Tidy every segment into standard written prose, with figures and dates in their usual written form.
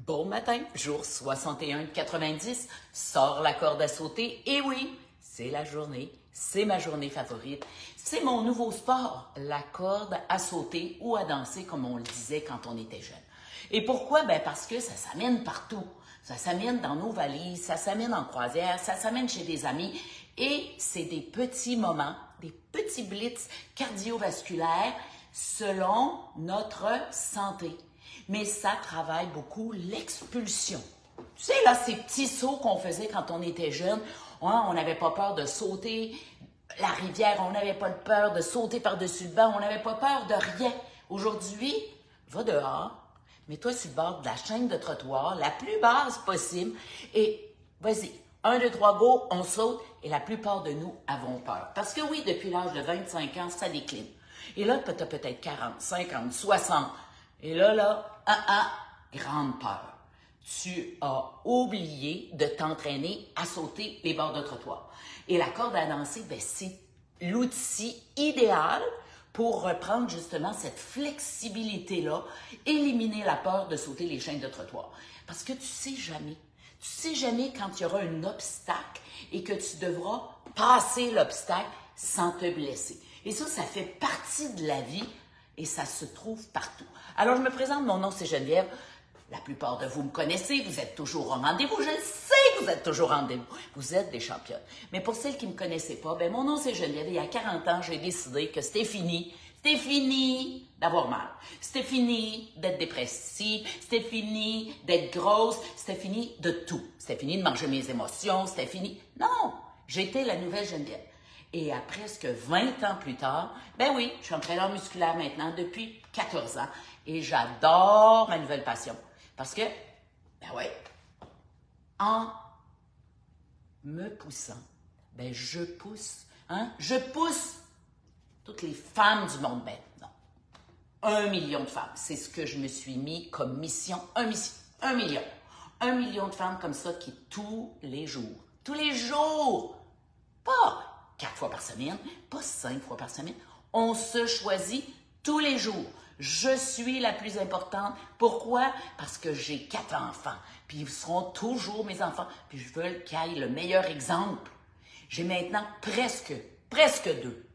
Bon matin, jour 61 de 90, sors la corde à sauter. Et oui, c'est la journée, c'est ma journée favorite. C'est mon nouveau sport, la corde à sauter ou à danser, comme on le disait quand on était jeune. Et pourquoi? Ben parce que ça s'amène partout. Ça s'amène dans nos valises, ça s'amène en croisière, ça s'amène chez des amis. Et c'est des petits moments, des petits blitz cardiovasculaires selon notre santé. Mais ça travaille beaucoup l'expulsion. Tu sais, là, ces petits sauts qu'on faisait quand on était jeune, hein, on n'avait pas peur de sauter la rivière, on n'avait pas peur de sauter par-dessus le banc, on n'avait pas peur de rien. Aujourd'hui, va dehors, mets-toi sur le bord de la chaîne de trottoir, la plus basse possible, et vas-y, 1, 2, 3, go, on saute, et la plupart de nous avons peur. Parce que oui, depuis l'âge de 25 ans, ça décline. Et là, tu as peut-être 40, 50, 60. Et là, grande peur. Tu as oublié de t'entraîner à sauter les bords de trottoir. Et la corde à danser, ben, c'est l'outil idéal pour reprendre justement cette flexibilité-là, éliminer la peur de sauter les chaînes de trottoir. Parce que tu sais jamais quand il y aura un obstacle et que tu devras passer l'obstacle sans te blesser. Et ça fait partie de la vie et ça se trouve partout. Alors, je me présente, mon nom c'est Geneviève. La plupart de vous me connaissez, vous êtes toujours au rendez-vous. Je le sais que vous êtes toujours au rendez-vous. Vous êtes des championnes. Mais pour celles qui ne me connaissaient pas, ben mon nom c'est Geneviève. Et il y a 40 ans, j'ai décidé que c'était fini. C'était fini d'avoir mal. C'était fini d'être dépressive. C'était fini d'être grosse. C'était fini de tout. C'était fini de manger mes émotions. C'était fini. Non! J'étais la nouvelle Geneviève. Et à presque 20 ans plus tard, ben oui, je suis entraîneur musculaire maintenant depuis 14 ans. Et j'adore ma nouvelle passion. Parce que, ben oui, en me poussant, ben je pousse toutes les femmes du monde. Ben non, 1 million de femmes. C'est ce que je me suis mis comme mission. 1 million. 1 million de femmes comme ça qui tous les jours, pas 4 fois par semaine, pas 5 fois par semaine. On se choisit tous les jours. Je suis la plus importante. Pourquoi? Parce que j'ai 4 enfants. Puis ils seront toujours mes enfants. Puis je veux qu'ils aient le meilleur exemple. J'ai maintenant presque 2.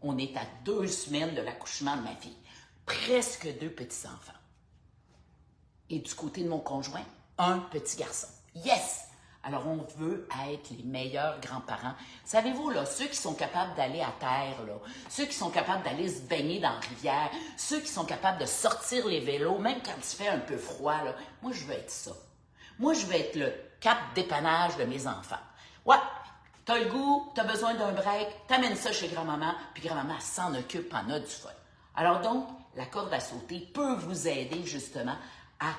On est à 2 semaines de l'accouchement de ma fille. Presque 2 petits-enfants. Et du côté de mon conjoint, un petit garçon. Yes! Alors, on veut être les meilleurs grands-parents. Savez-vous, là, ceux qui sont capables d'aller à terre, là, ceux qui sont capables d'aller se baigner dans la rivière, ceux qui sont capables de sortir les vélos, même quand il fait un peu froid, là, moi, je veux être ça. Moi, je veux être le cap dépannage de mes enfants. Ouais, t'as le goût, t'as besoin d'un break, t'amènes ça chez grand-maman, puis grand-maman s'en occupe, en a du fun. Alors donc, la corde à sauter peut vous aider, justement, à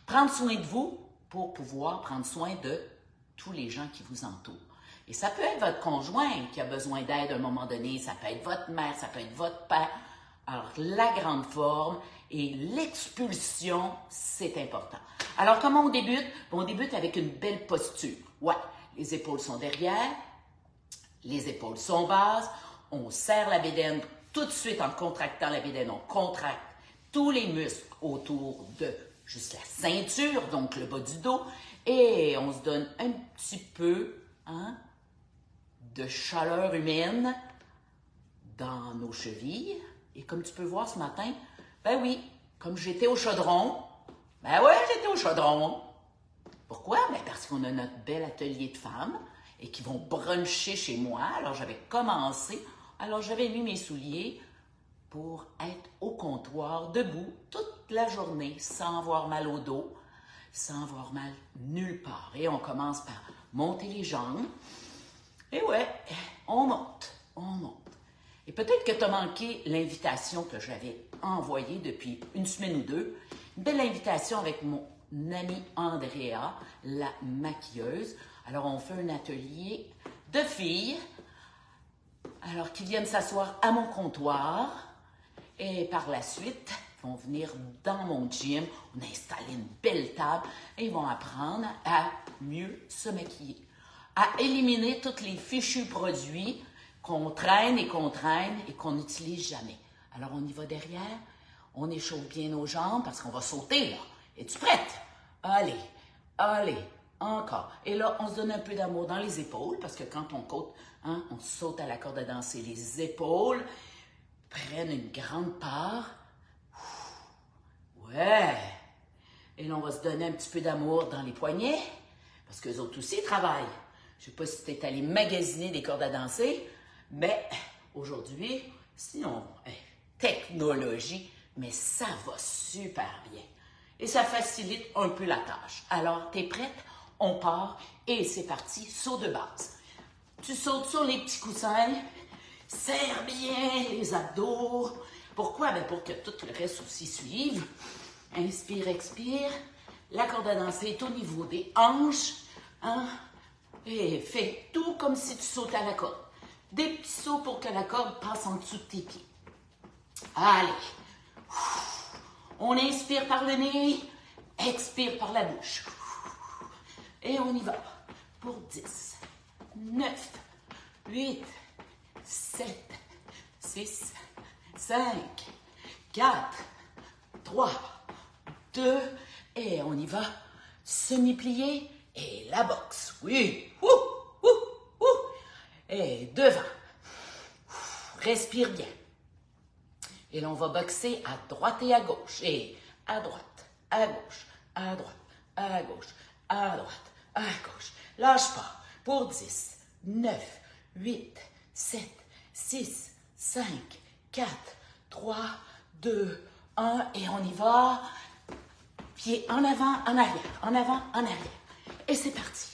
prendre soin de vous, pour pouvoir prendre soin de tous les gens qui vous entourent. Et ça peut être votre conjoint qui a besoin d'aide à un moment donné, ça peut être votre mère, ça peut être votre père. Alors, la grande forme et l'expulsion, c'est important. Alors, comment on débute? On débute avec une belle posture. Ouais, les épaules sont derrière, les épaules sont basses, on serre la bédaine tout de suite en contractant la bédaine, on contracte tous les muscles autour de juste la ceinture, donc le bas du dos, et on se donne un petit peu de chaleur humaine dans nos chevilles. Et comme tu peux voir ce matin, ben oui, comme j'étais au chaudron, Pourquoi? Ben parce qu'on a notre bel atelier de femmes et qui vont bruncher chez moi. Alors j'avais commencé, alors j'avais mis mes souliers pour être au comptoir, debout, toute la journée, sans avoir mal au dos, sans avoir mal nulle part. Et on commence par monter les jambes. Et ouais, on monte. Et peut-être que tu as manqué l'invitation que j'avais envoyée depuis 1 semaine ou 2. Une belle invitation avec mon amie Andrea, la maquilleuse. Alors, on fait un atelier de filles, alors qui viennent s'asseoir à mon comptoir. Et par la suite, ils vont venir dans mon gym. On a installé une belle table et ils vont apprendre à mieux se maquiller, à éliminer tous les fichus produits qu'on traîne et qu'on n'utilise jamais. Alors, on y va derrière, on échauffe bien nos jambes parce qu'on va sauter, là. Es-tu prête? Allez, allez, encore. Et là, on se donne un peu d'amour dans les épaules, parce que quand on saute, hein, on saute à la corde à danser, les épaules prennent une grande part. Ouais. Et là, on va se donner un petit peu d'amour dans les poignets, parce qu'eux autres aussi travaillent. Je ne sais pas si tu es allé magasiner des cordes à danser, mais aujourd'hui, sinon, technologie, mais ça va super bien. Et ça facilite un peu la tâche. Alors, tu es prête? On part et c'est parti, saut de base. Tu sautes sur les petits coussins, serre bien les abdos. Pourquoi? Ben pour que tout le reste aussi suive. Inspire, expire. La corde à danser est au niveau des hanches. Hein? Et fais tout comme si tu sautais à la corde. Des petits sauts pour que la corde passe en dessous de tes pieds. Allez. On inspire par le nez, expire par la bouche. Et on y va pour 10, 9, 8, 7, 6, 5, 4, 3, 2, et on y va. Semi-plié et la boxe. Oui. Et devant. Respire bien. Et là, on va boxer à droite et à gauche. Et à droite, à gauche, à droite, à gauche, à droite, à gauche. Lâche pas. Pour 10, 9, 8, 7, 6, 5, 4, 3, 2, 1. Et on y va. Pied en avant, en arrière, en avant, en arrière. Et c'est parti.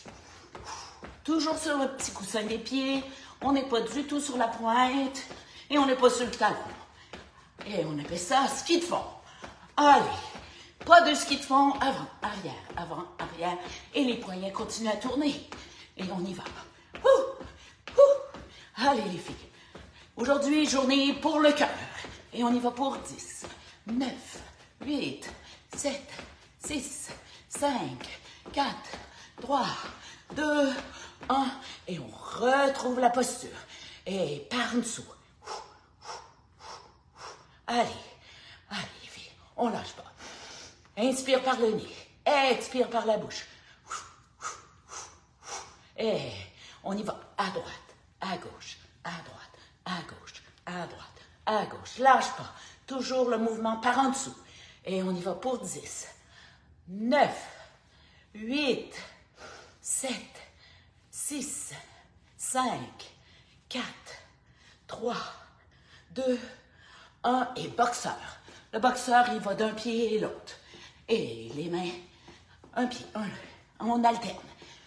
Toujours sur le petit coussin des pieds. On n'est pas du tout sur la pointe. Et on n'est pas sur le talon. Et on appelle ça ski de fond. Allez, pas de ski de fond, avant, arrière. Et les poignets continuent à tourner. Et on y va. Allez les filles. Aujourd'hui, journée pour le cœur. Et on y va pour 10, 9, 8, 7, 6, 5, 4, 3, 2, 1. Et on retrouve la posture. Et par en dessous. Allez, les filles, on lâche pas. Inspire par le nez, expire par la bouche. Et on y va à droite, à gauche, à droite, à gauche, à droite, à gauche. Lâche pas, toujours le mouvement par en dessous. Et on y va pour 10, 9, 8, 7, 6, 5, 4, 3, 2, 1 et boxeur. Le boxeur, il va d'un pied et l'autre. Et les mains, un pied, on alterne.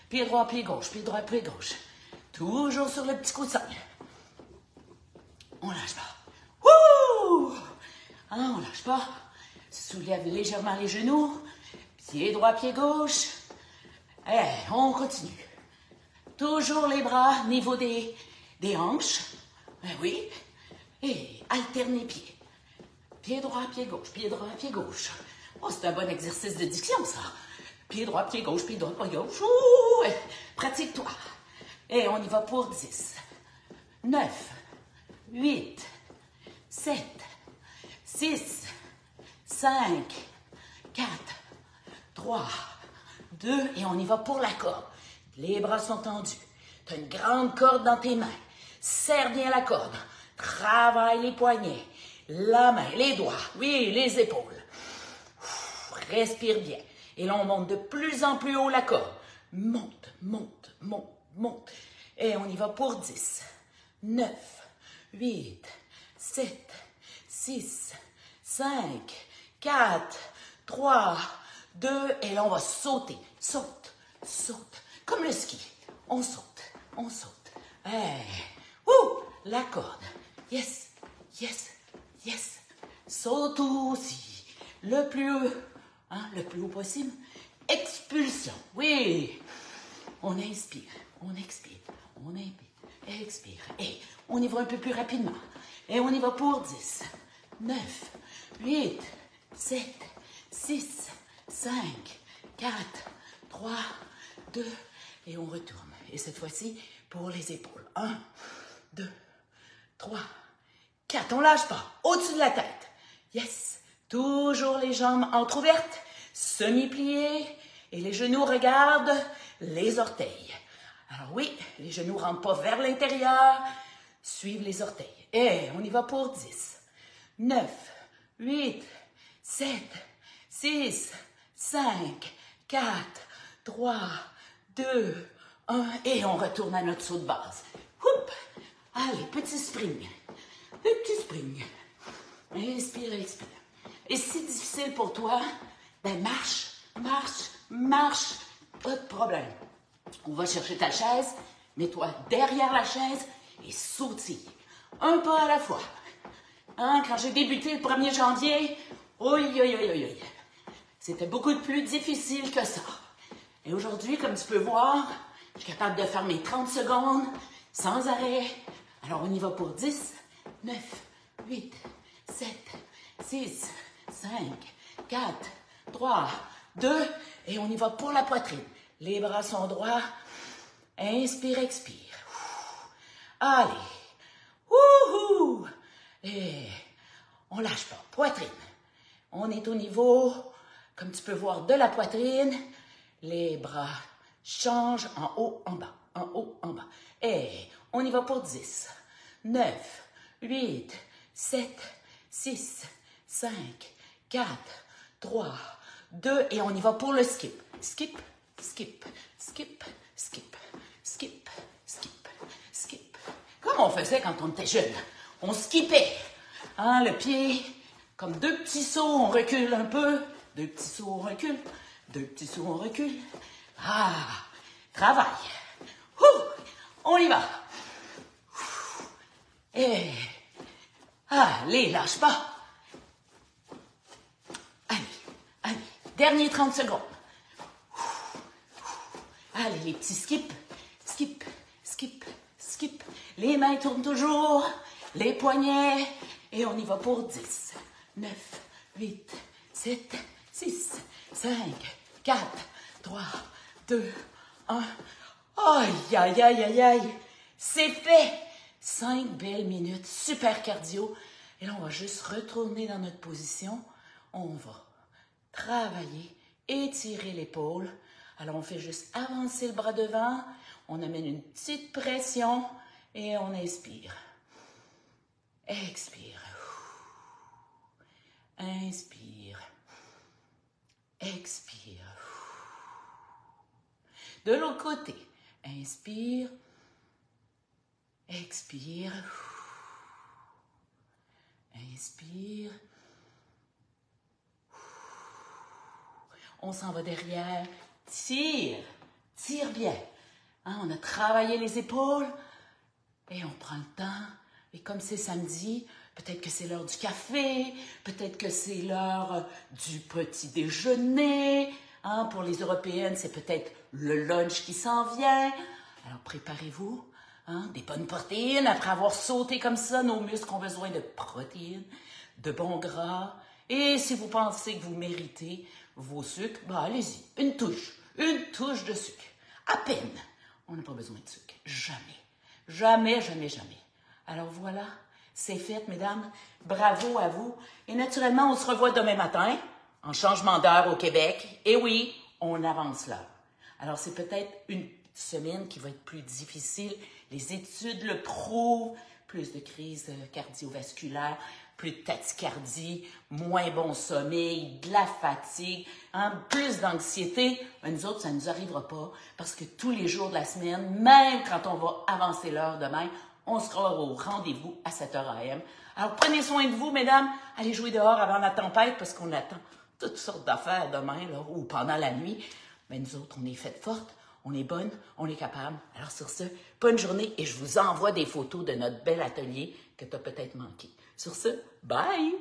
Pied droit, pied gauche, pied droit, pied gauche. Toujours sur le petit coussin. On lâche pas. Wouh! Hein, on lâche pas. Soulève légèrement les genoux. Pied droit, pied gauche. On continue. Toujours les bras au niveau des hanches. Oui. Et alterne les pieds. Pied droit, pied gauche, pied droit, pied gauche. Oh, c'est un bon exercice de diction, ça. Pied droit, pied gauche, pied droit, pied gauche. Ouh, pratique-toi. Et on y va pour 10, 9, 8, 7, 6, 5, 4, 3, 2, et on y va pour la corde. Les bras sont tendus. Tu as une grande corde dans tes mains. Serre bien la corde. Travaille les poignets, la main, les doigts, oui, les épaules. Respire bien. Et là, on monte de plus en plus haut la corde. Monte, monte, monte, monte. Et on y va pour 10, 9, 8, 7, 6, 5, 4, 3, 2. Et là, on va sauter. Saute, saute. Comme le ski. On saute, on saute. La corde. Yes, yes, yes. Saute aussi. Le plus haut possible. Expulsion. Oui. On inspire, on expire, on inspire, expire. Et on y va un peu plus rapidement. Et on y va pour 10, 9, 8, 7, 6, 5, 4, 3, 2, et on retourne. Et cette fois-ci, pour les épaules. 1, 2, 3, 4. On lâche pas. Au-dessus de la tête. Yes. Toujours les jambes entrouvertes. Semi-pliées. Et les genoux regardent les orteils. Alors oui, les genoux ne rentrent pas vers l'intérieur, suivent les orteils. Et on y va pour 10, 9, 8, 7, 6, 5, 4, 3, 2, 1. Et on retourne à notre saut de base. Oup! Allez, petit spring. Le petit spring. Inspire, expire. Et si c'est difficile pour toi, ben marche, marche, marche. Pas de problème. On va chercher ta chaise, mets-toi derrière la chaise et sautille. Un pas à la fois. Hein, quand j'ai débuté le 1er janvier, c'était beaucoup plus difficile que ça. Et aujourd'hui, comme tu peux voir, je suis capable de faire mes 30 secondes sans arrêt. Alors, on y va pour 10, 9, 8, 7, 6, 5, 4, 3, 2, et on y va pour la poitrine. Les bras sont droits. Inspire, expire. Allez. Wouhou! Et on lâche pas. Poitrine. On est au niveau, comme tu peux voir, de la poitrine. Les bras changent en haut, en bas. En haut, en bas. Et on y va pour 10, 9, 8, 7, 6, 5, 4, 3, 2, et on y va pour le skip. Skip, skip, skip, skip, skip, skip, skip. Comme on faisait quand on était jeune. On skippait. Hein, le pied, comme deux petits sauts, on recule un peu. Deux petits sauts, on recule. Deux petits sauts, on recule. Ah, travail. Ouh, on y va. Et allez, lâche pas. Allez, allez, dernier 30 secondes. Allez, les petits skips. Skip, skip, skip. Les mains tournent toujours. Les poignets. Et on y va pour 10, 9, 8, 7, 6, 5, 4, 3, 2, 1. Aïe, aïe, aïe, aïe, aïe. C'est fait. 5 belles minutes. Super cardio. Et là, on va juste retourner dans notre position. On va travailler, étirer l'épaule. Alors, on fait juste avancer le bras devant. On amène une petite pression et on inspire. Expire. Inspire. Expire. De l'autre côté. Inspire. Expire. Inspire. On s'en va derrière. Tire. Tire bien. Hein, on a travaillé les épaules et on prend le temps. Et comme c'est samedi, peut-être que c'est l'heure du café, peut-être que c'est l'heure du petit déjeuner. Hein, pour les Européennes, c'est peut-être le lunch qui s'en vient. Alors préparez-vous. Hein, des bonnes protéines. Après avoir sauté comme ça, nos muscles ont besoin de protéines, de bons gras. Et si vous pensez que vous méritez vos sucres, ben allez-y, une touche de sucre. À peine. On n'a pas besoin de sucre. Jamais. Jamais, jamais, jamais. Alors voilà, c'est fait, mesdames. Bravo à vous. Et naturellement, on se revoit demain matin, en changement d'heure au Québec. Et oui, on avance l'heure. Alors, c'est peut-être une semaine qui va être plus difficile. Les études le prouvent. Plus de crises cardiovasculaires, plus de tachycardie, moins bon sommeil, de la fatigue, hein, plus d'anxiété. Mais nous autres, ça ne nous arrivera pas parce que tous les jours de la semaine, même quand on va avancer l'heure demain, on sera au rendez-vous à 7h AM. Alors, prenez soin de vous, mesdames. Allez jouer dehors avant la tempête parce qu'on attend toutes sortes d'affaires demain là, ou pendant la nuit. Mais nous autres, on est faites fortes. On est bonne, on est capable. Alors sur ce, bonne journée et je vous envoie des photos de notre bel atelier que tu as peut-être manqué. Sur ce, bye!